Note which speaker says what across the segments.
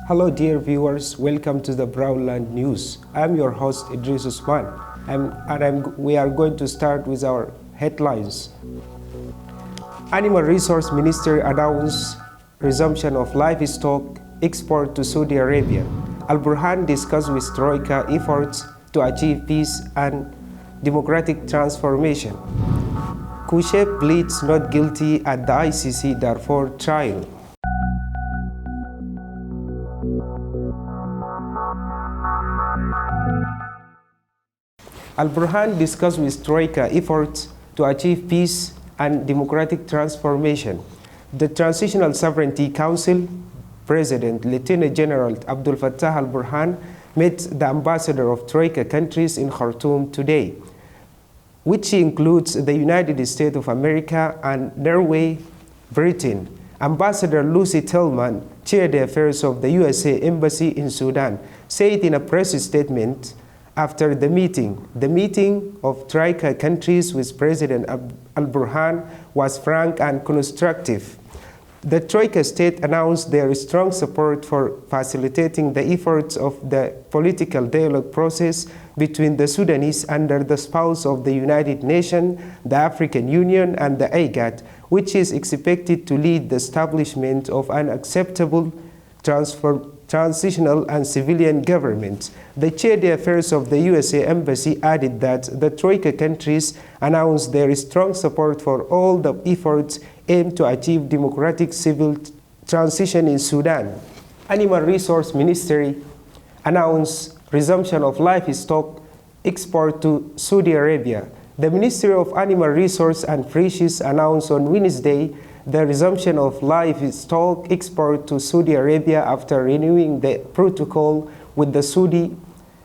Speaker 1: Hello dear viewers, welcome to the Brownland News. I'm your host Idris Usman we are going to start with our headlines. Animal Resource Ministry announced resumption of livestock export to Saudi Arabia. Al-Burhan discussed with Troika efforts to achieve peace and democratic transformation. Kusheb pleads not guilty at the ICC Darfur trial. Al-Burhan discussed with Troika efforts to achieve peace and democratic transformation. The Transitional Sovereignty Council President Lieutenant General Abdul Fattah Al-Burhan met the ambassador of Troika countries in Khartoum today, which includes the United States of America and Norway, Britain. Ambassador Lucy Tillman, chaired the affairs of the USA Embassy in Sudan, said in a press statement after the meeting of Troika countries with President Al-Burhan was frank and constructive. The Troika state announced their strong support for facilitating the efforts of the political dialogue process between the Sudanese under the sponsor of the United Nations, the African Union, and the IGAD, which is expected to lead the establishment of an acceptable transitional and civilian government. The chair of affairs of the USA Embassy added that the Troika countries announced their strong support for all the efforts aimed to achieve democratic civil transition in Sudan. Animal Resource Ministry announced resumption of livestock export to Saudi Arabia. The Ministry of Animal Resource and Fisheries announced on Wednesday the resumption of livestock export to Saudi Arabia after renewing the protocol with the Saudi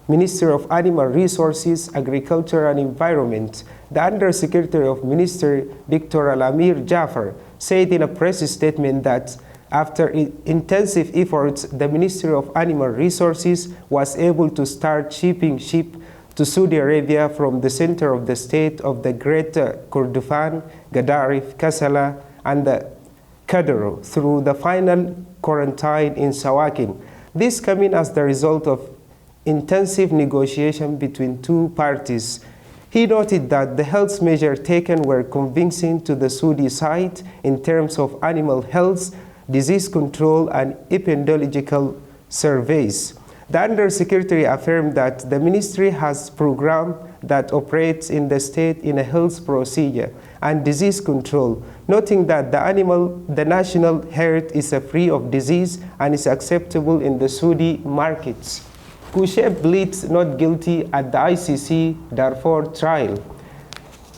Speaker 1: Ministry of Animal Resources, Agriculture and Environment. The Undersecretary of Ministry, Dr. Al-Amir Jafar, said in a press statement that after intensive efforts, the Ministry of Animal Resources was able to start shipping sheep to Saudi Arabia from the center of the state of the Great Kordofan, Gadarif, Kassala, and the Kadaro through the final quarantine in Sawakin. This coming as the result of intensive negotiation between two parties. He noted that the health measures taken were convincing to the Saudi side in terms of animal health, disease control, and epidemiological surveys. The Undersecretary affirmed that the ministry has a program that operates in the state in a health procedure and disease control, noting that the national herd is free of disease and is acceptable in the Saudi markets. Kusheb pleads not guilty at the ICC Darfur trial.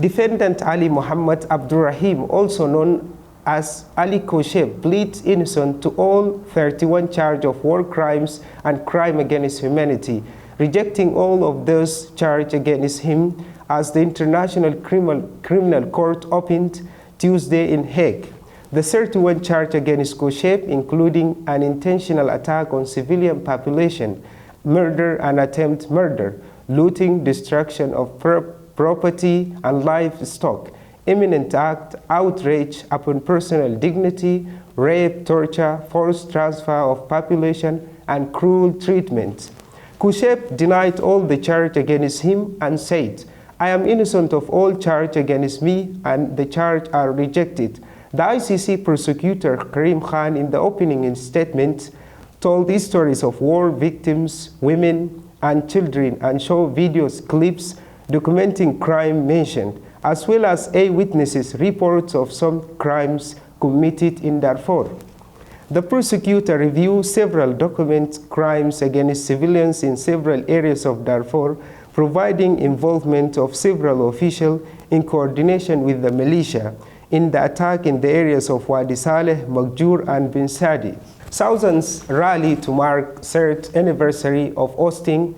Speaker 1: Defendant Ali Muhammad Abdurrahim, also known as Ali Kusheb, pleads innocent to all 31 charges of war crimes and crime against humanity, rejecting all of those charged against him as the International Criminal Court opened Tuesday in Hague. The 31 charges against Kusheb, including an intentional attack on civilian population, murder and attempted murder, looting, destruction of property and livestock, imminent act, outrage upon personal dignity, rape, torture, forced transfer of population, and cruel treatment. Kusheb denied all the charges against him and said, "I am innocent of all charges against me and the charges are rejected." The ICC prosecutor Karim Khan, in the opening statement, told stories of war victims, women, and children, and showed videos, clips documenting crime mentioned, as well as eyewitnesses' reports of some crimes committed in Darfur. The prosecutor reviewed several documented crimes against civilians in several areas of Darfur, providing involvement of several officials in coordination with the militia in the attack in the areas of Wadi Saleh, Magjur, and Bin Sadi. Thousands rallied to mark third anniversary of ousting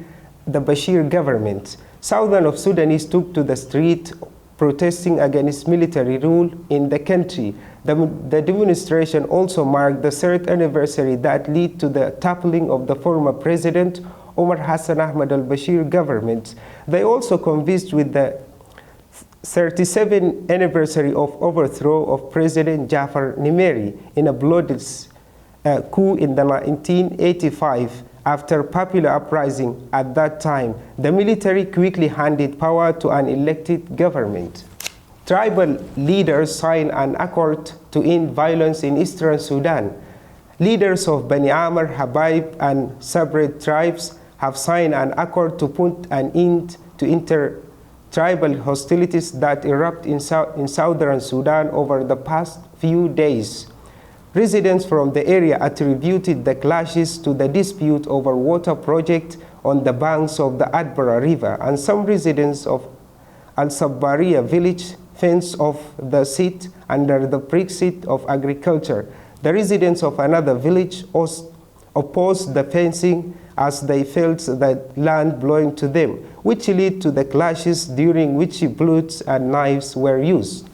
Speaker 1: the Bashir government. Thousands of Sudanese took to the street protesting against military rule in the country. The demonstration also marked the third anniversary that led to the toppling of the former president Omar Hassan Ahmad al-Bashir government. They also convinced with the 37th anniversary of overthrow of President Jafar Nimeri in a bloody coup in 1985. After popular uprising at that time, the military quickly handed power to an elected government. Tribal leaders signed an accord to end violence in eastern Sudan. Leaders of Bani Amr, Habaib, and separate tribes have signed an accord to put an end to inter-tribal hostilities that erupt in southern Sudan over the past few days. Residents from the area attributed the clashes to the dispute over water project on the banks of the Adbara River, and some residents of Al-Sabbaria village fence off the seat under the pretext of agriculture. The residents of another village opposed the fencing as they felt the land belonged to them, which led to the clashes during which bullets and knives were used.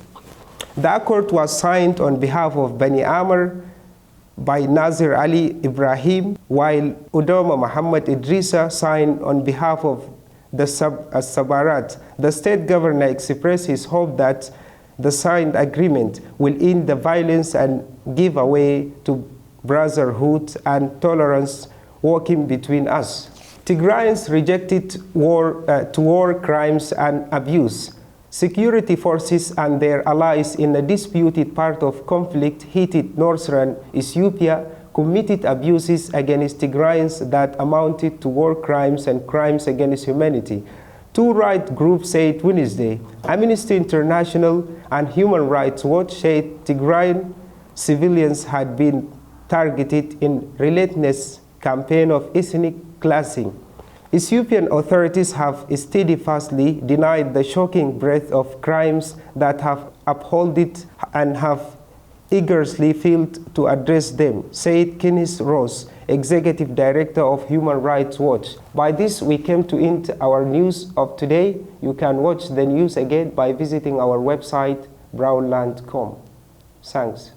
Speaker 1: The accord was signed on behalf of Bani Amr by Nazir Ali Ibrahim, while Udoma Muhammad Idrisa signed on behalf of the Sabarat. The state governor expressed his hope that the signed agreement will end the violence and give way to brotherhood and tolerance working between us. Tigrayans rejected war crimes and abuse. Security forces and their allies in a disputed part of conflict-heated northern Ethiopia committed abuses against Tigrayans that amounted to war crimes and crimes against humanity. Two rights groups said Wednesday. Amnesty International and Human Rights Watch said Tigrayan civilians had been targeted in relentless campaign of ethnic cleansing. Ethiopian authorities have steadfastly denied the shocking breadth of crimes that have upheld it and have eagerly failed to address them, said Kenneth Ross, Executive Director of Human Rights Watch. By this, we came to end our news of today. You can watch the news again by visiting our website, brownland.com. Thanks.